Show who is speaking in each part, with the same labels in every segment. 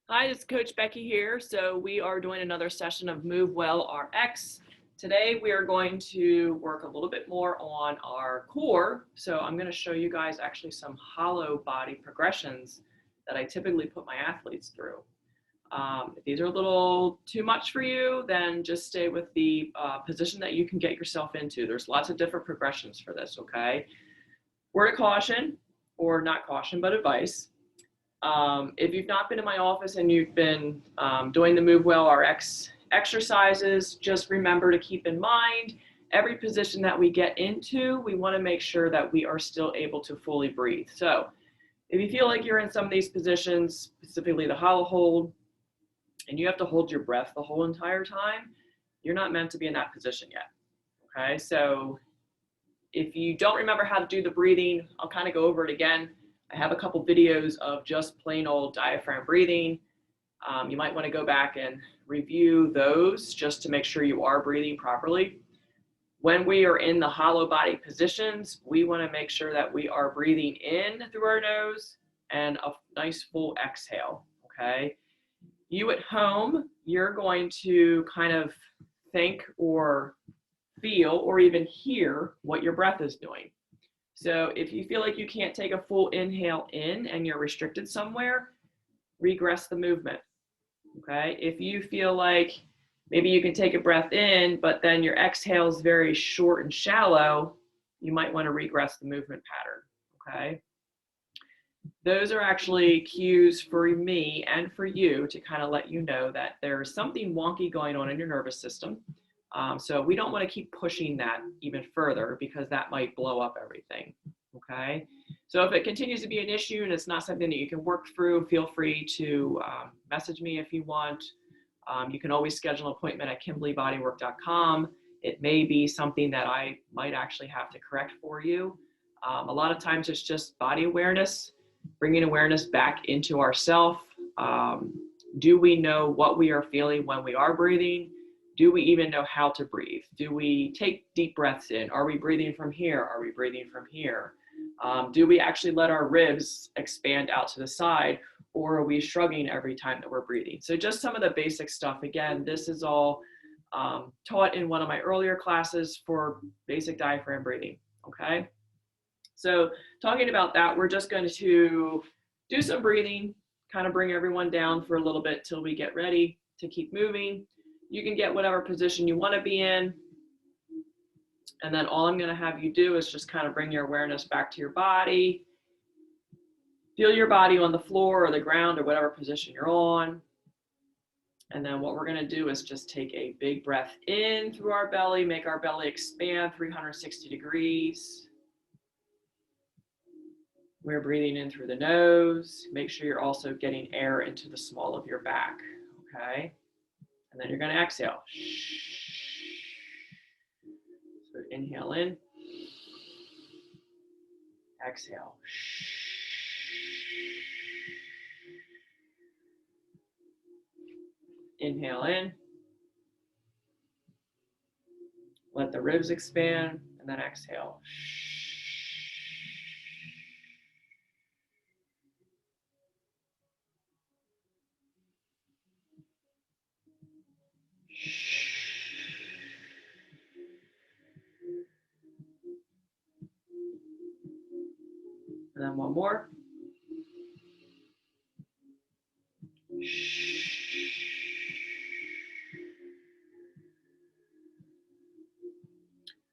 Speaker 1: Hi, it's Coach Becky here. So we are doing another session of MoveWellRX. Today we are going to work a little bit more on our core. So I'm going to show you guys actually some hollow body progressions that I typically put my athletes through. If these are a little too much for you, then just stay with the position that you can get yourself into. There's lots of different progressions for this, okay? Word of caution, or not caution, but advice. If you've not been in my office and you've been doing the MoveWellRX exercises, just remember to keep in mind every position that we get into, we want to make sure that we are still able to fully breathe. So if you feel like you're in some of these positions, specifically the hollow hold, and you have to hold your breath the whole entire time, you're not meant to be in that position yet. Okay, so if you don't remember how to do the breathing, I'll kind of go over it again. I have a couple videos of just plain old diaphragm breathing. You might want to go back and review those just to make sure you are breathing properly. When we are in the hollow body positions, we want to make sure that we are breathing in through our nose and a nice full exhale, okay? You at home, you're going to kind of think or feel or even hear what your breath is doing. So if you feel like you can't take a full inhale in and you're restricted somewhere, regress the movement, okay? If you feel like maybe you can take a breath in, but then your exhale is very short and shallow, you might want to regress the movement pattern, okay? Those are actually cues for me and for you to kind of let you know that there's something wonky going on in your nervous system. So we don't want to keep pushing that even further because that might blow up everything, okay? So if it continues to be an issue and it's not something that you can work through, feel free to message me if you want. You can always schedule an appointment at KimberlyBodyWork.com. It may be something that I might actually have to correct for you. A lot of times it's just body awareness, bringing awareness back into ourself. Do we know what we are feeling when we are breathing? Do we even know how to breathe? Do we take deep breaths in? Are we breathing from here? Are we breathing from here? Do we actually let our ribs expand out to the side, or are we shrugging every time that we're breathing? So just some of the basic stuff. Again, this is all taught in one of my earlier classes for basic diaphragm breathing, okay? So talking about that, we're just going to do some breathing, kind of bring everyone down for a little bit till we get ready to keep moving. You can get whatever position you want to be in. And then all I'm going to have you do is just kind of bring your awareness back to your body. Feel your body on the floor or the ground or whatever position you're on. And then what we're going to do is just take a big breath in through our belly, make our belly expand 360 degrees. We're breathing in through the nose. Make sure you're also getting air into the small of your back, okay? And then you're going to exhale. So inhale in, exhale. Inhale in, let the ribs expand, and then exhale. And then one more.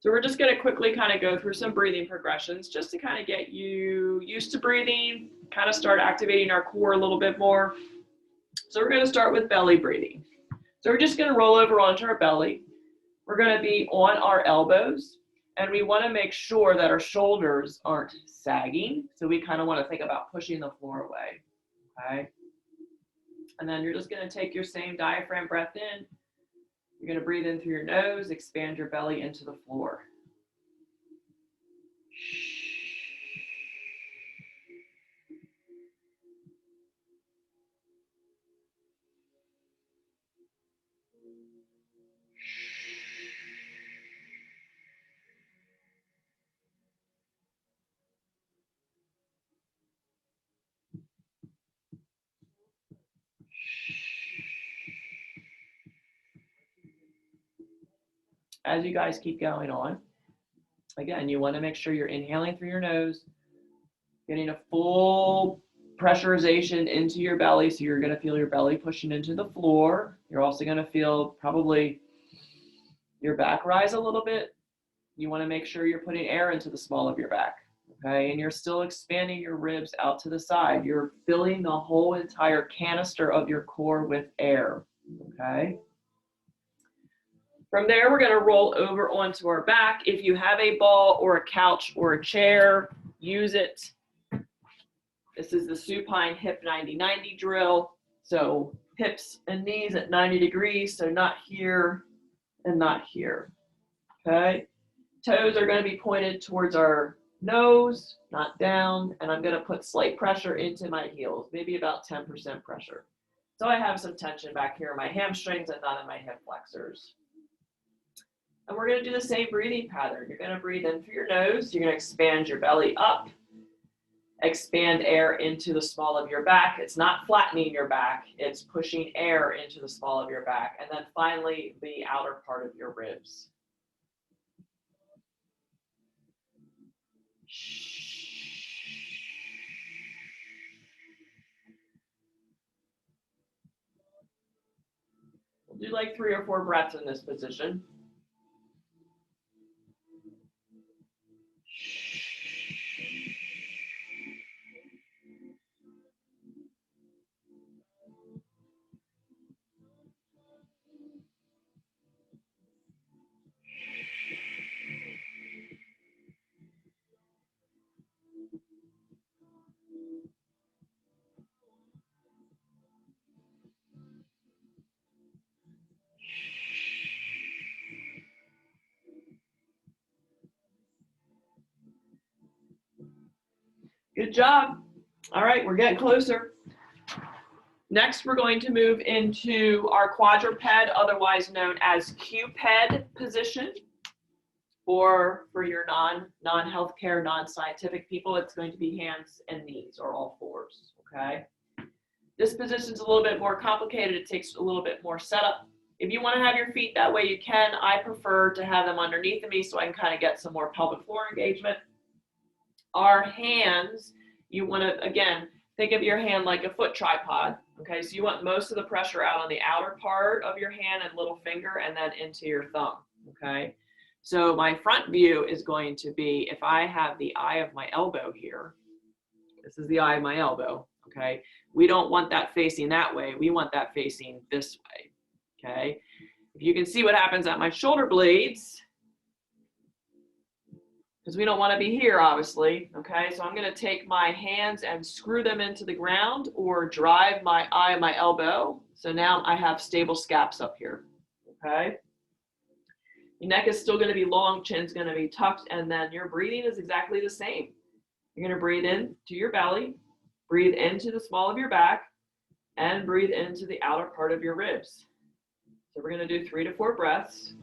Speaker 1: So we're just going to quickly kind of go through some breathing progressions just to kind of get you used to breathing, kind of start activating our core a little bit more. So we're going to start with belly breathing. So we're just going to roll over onto our belly. We're going to be on our elbows, and we want to make sure that our shoulders aren't sagging. So we kind of want to think about pushing the floor away, okay? And then you're just going to take your same diaphragm breath in. You're going to breathe in through your nose, expand your belly into the floor. as you guys keep going on. Again, you want to make sure you're inhaling through your nose, getting a full pressurization into your belly. So you're going to feel your belly pushing into the floor. You're also going to feel probably your back rise a little bit. You want to make sure you're putting air into the small of your back. Okay, and you're still expanding your ribs out to the side. You're filling the whole entire canister of your core with air. Okay. From there, we're going to roll over onto our back. If you have a ball or a couch or a chair, use it. This is the supine hip 90-90 drill. So hips and knees at 90 degrees, so not here and not here. Okay. Toes are going to be pointed towards our nose, not down, and I'm going to put slight pressure into my heels, maybe about 10% pressure. So I have some tension back here in my hamstrings and not in my hip flexors. And we're going to do the same breathing pattern. You're going to breathe in through your nose. You're going to expand your belly up, expand air into the small of your back. It's not flattening your back. It's pushing air into the small of your back. And then finally, the outer part of your ribs. We'll do like 3 or 4 breaths in this position. Good job. All right, we're getting closer. Next, we're going to move into our quadruped, otherwise known as Q-ped position. Or for your non-healthcare, non-scientific people, it's going to be hands and knees or all fours, okay? This position is a little bit more complicated. It takes a little bit more setup. If you want to have your feet that way, you can. I prefer to have them underneath of me so I can kind of get some more pelvic floor engagement. Our hands, you want to, again, think of your hand like a foot tripod, okay? So you want most of the pressure out on the outer part of your hand and little finger and then into your thumb, okay? So my front view is going to be, if I have the eye of my elbow here, this is the eye of my elbow, okay? We don't want that facing that way. We want that facing this way, okay? If you can see what happens at my shoulder blades, because we don't want to be here, obviously, okay? So I'm going to take my hands and screw them into the ground or drive my eye of my elbow. So now I have stable scaps up here, okay? Your neck is still going to be long, chin's going to be tucked, and then your breathing is exactly the same. You're going to breathe in to your belly, breathe into the small of your back, and breathe into the outer part of your ribs. So we're going to do 3 to 4 breaths.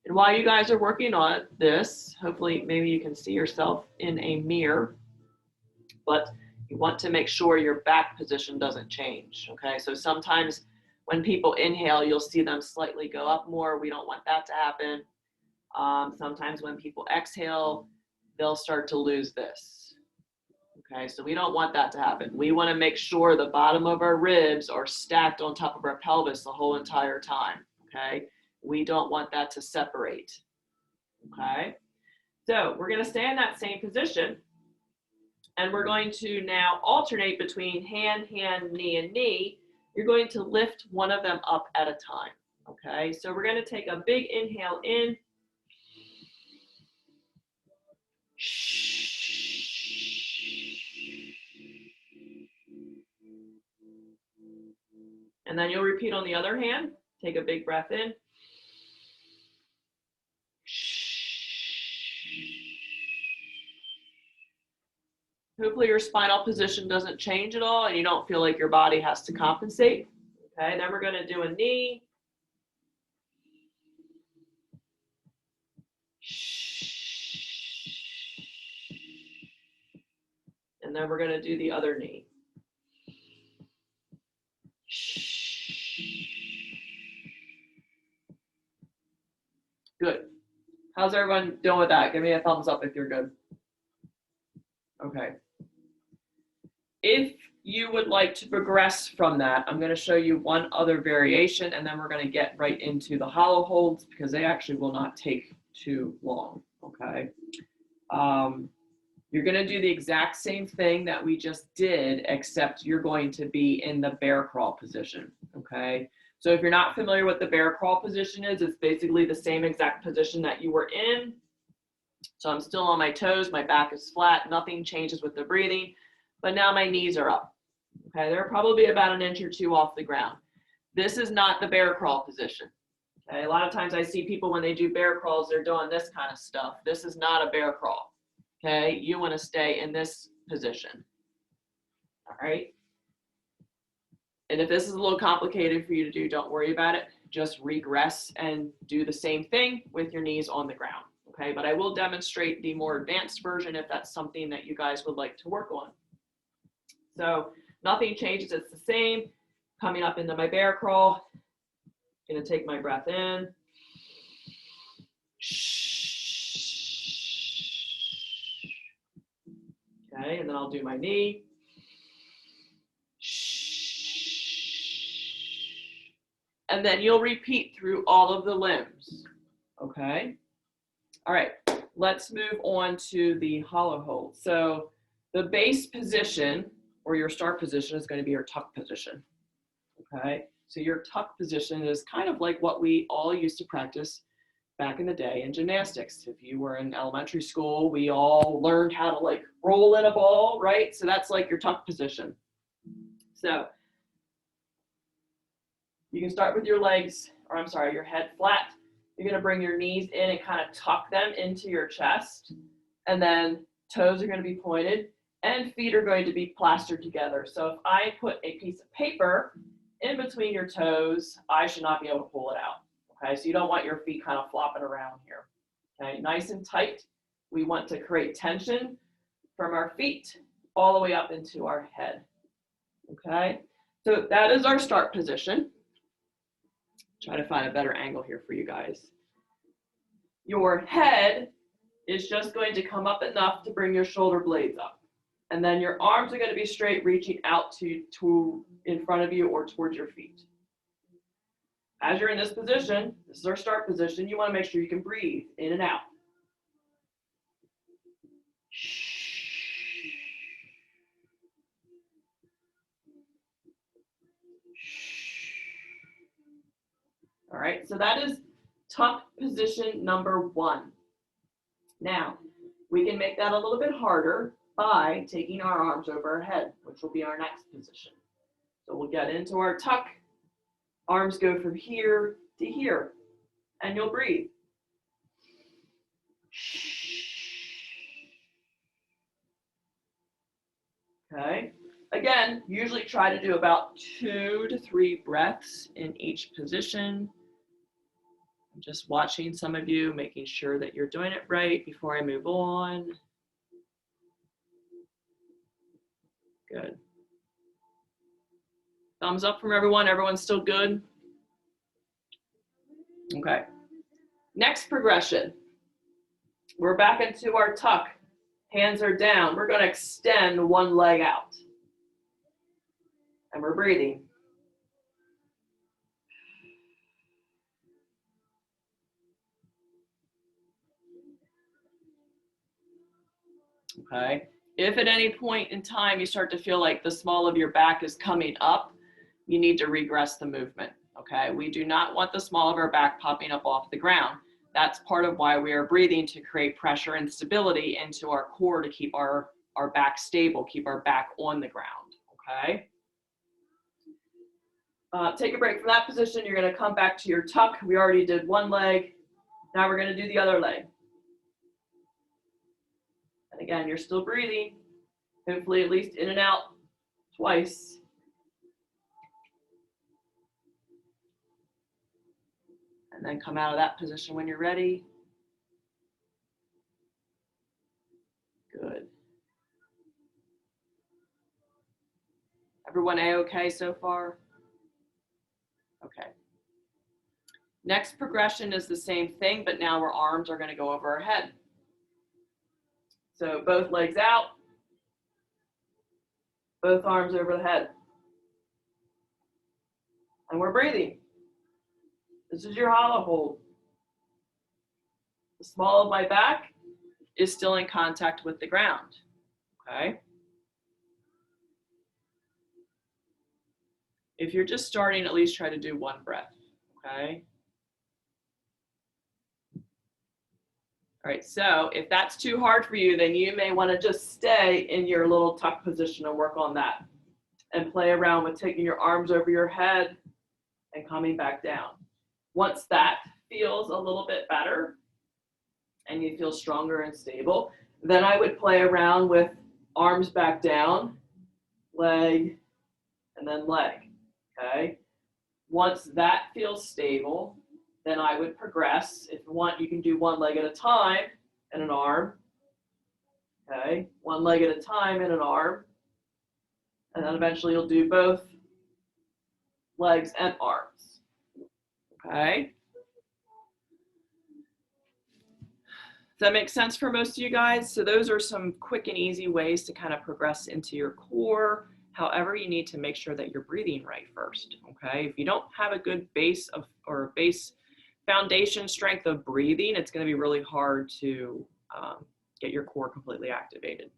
Speaker 1: And while you guys are working on this, hopefully maybe you can see yourself in a mirror, but you want to make sure your back position doesn't change, okay? So sometimes when people inhale, you'll see them slightly go up more. We don't want that to happen. Sometimes when people exhale, they'll start to lose this, okay? So we don't want that to happen. We want to make sure the bottom of our ribs are stacked on top of our pelvis the whole entire time, okay? We don't want that to separate, okay? So we're going to stay in that same position, and we're going to now alternate between hand, hand, knee, and knee. You're going to lift one of them up at a time, okay? So we're going to take a big inhale in. And then you'll repeat on the other hand. Take a big breath in. Hopefully your spinal position doesn't change at all and you don't feel like your body has to compensate, Okay, then we're going to do a knee. And then we're going to do the other knee. Good. How's everyone doing with that? Give me a thumbs up if you're good. Okay. If you would like to progress from that, I'm going to show you one other variation, and then we're going to get right into the hollow holds because they actually will not take too long. Okay. You're going to do the exact same thing that we just did, except you're going to be in the bear crawl position. Okay. So if you're not familiar with the bear crawl position is, it's basically the same exact position that you were in. So I'm still on my toes, my back is flat, nothing changes with the breathing, but now my knees are up. Okay, they're probably about an inch or two off the ground. This is not the bear crawl position. Okay, a lot of times I see people when they do bear crawls, they're doing this kind of stuff. This is not a bear crawl. Okay, you want to stay in this position. All right. And if this is a little complicated for you to do, don't worry about it. Just regress and do the same thing with your knees on the ground. Okay, but I will demonstrate the more advanced version if that's something that you guys would like to work on. So nothing changes, it's the same. Coming up into my bear crawl, gonna take my breath in. Okay, and then I'll do my knee. And then you'll repeat through all of the limbs, okay? All right, let's move on to the hollow hold. So the base position or your start position is going to be your tuck position, okay? So your tuck position is kind of like what we all used to practice back in the day in gymnastics. If you were in elementary school, we all learned how to like roll in a ball, right? So that's like your tuck position. So you can start with your legs, or I'm sorry, your head flat. You're going to bring your knees in and kind of tuck them into your chest. And then toes are going to be pointed and feet are going to be plastered together. So if I put a piece of paper in between your toes, I should not be able to pull it out. Okay, so you don't want your feet kind of flopping around here. Okay, nice and tight. We want to create tension from our feet all the way up into our head. Okay, so that is our start position. Try to find a better angle here for you guys. Your head is just going to come up enough to bring your shoulder blades up. And then your arms are going to be straight, reaching out to in front of you or towards your feet. As you're in this position, this is our start position, you want to make sure you can breathe in and out. All right, so that is tuck position number 1. Now, we can make that a little bit harder by taking our arms over our head, which will be our next position. So we'll get into our tuck. Arms go from here to here, and you'll breathe. Okay. Again, usually try to do about 2 to 3 breaths in each position. I'm just watching some of you, making sure that you're doing it right before I move on. Good. Thumbs up from everyone. Everyone's still good? Okay. Next progression. We're back into our tuck. Hands are down. We're going to extend one leg out. And we're breathing. Okay. If at any point in time you start to feel like the small of your back is coming up, you need to regress the movement. Okay. We do not want the small of our back popping up off the ground. That's part of why we are breathing, to create pressure and stability into our core to keep our back stable, keep our back on the ground. Okay. Take a break from that position. You're going to come back to your tuck. We already did one leg. Now we're going to do the other leg. And again, you're still breathing, hopefully at least in and out twice. And then come out of that position when you're ready. Good. Everyone A-okay so far? Okay. Next progression is the same thing, but now our arms are going to go over our head. So both legs out, both arms over the head. And we're breathing. This is your hollow hold. The small of my back is still in contact with the ground, okay? If you're just starting, at least try to do one breath, okay? All right, so if that's too hard for you, then you may want to just stay in your little tuck position and work on that and play around with taking your arms over your head and coming back down. Once that feels a little bit better and you feel stronger and stable, then I would play around with arms back down, leg, and then leg, okay? Once that feels stable, then I would progress. If you want, you can do one leg at a time and an arm, okay? One leg at a time and an arm, and then eventually you'll do both legs and arms, okay? Does that make sense for most of you guys? So those are some quick and easy ways to kind of progress into your core. However, you need to make sure that you're breathing right first, okay? If you don't have a good base of, or base foundation strength of breathing, it's going to be really hard to get your core completely activated,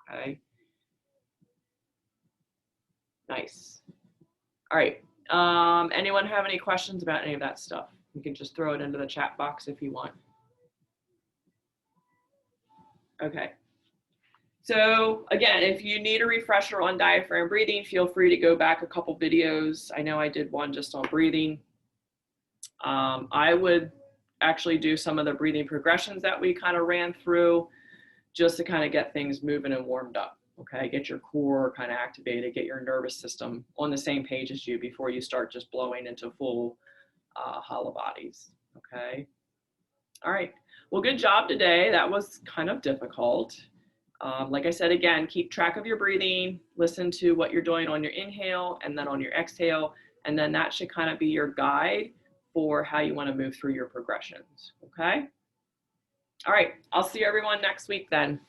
Speaker 1: okay? Nice. All right. Anyone have any questions about any of that stuff? You can just throw it into the chat box if you want. Okay. So again, if you need a refresher on diaphragm breathing, feel free to go back a couple videos. I know I did one just on breathing. I would actually do some of the breathing progressions that we kind of ran through just to kind of get things moving and warmed up, okay? Get your core kind of activated, get your nervous system on the same page as you before you start just blowing into full hollow bodies, okay? All right, well, good job today. That was kind of difficult. Like I said, again, keep track of your breathing, listen to what you're doing on your inhale and then on your exhale, and then that should kind of be your guide for how you want to move through your progressions, okay? All right, I'll see everyone next week then.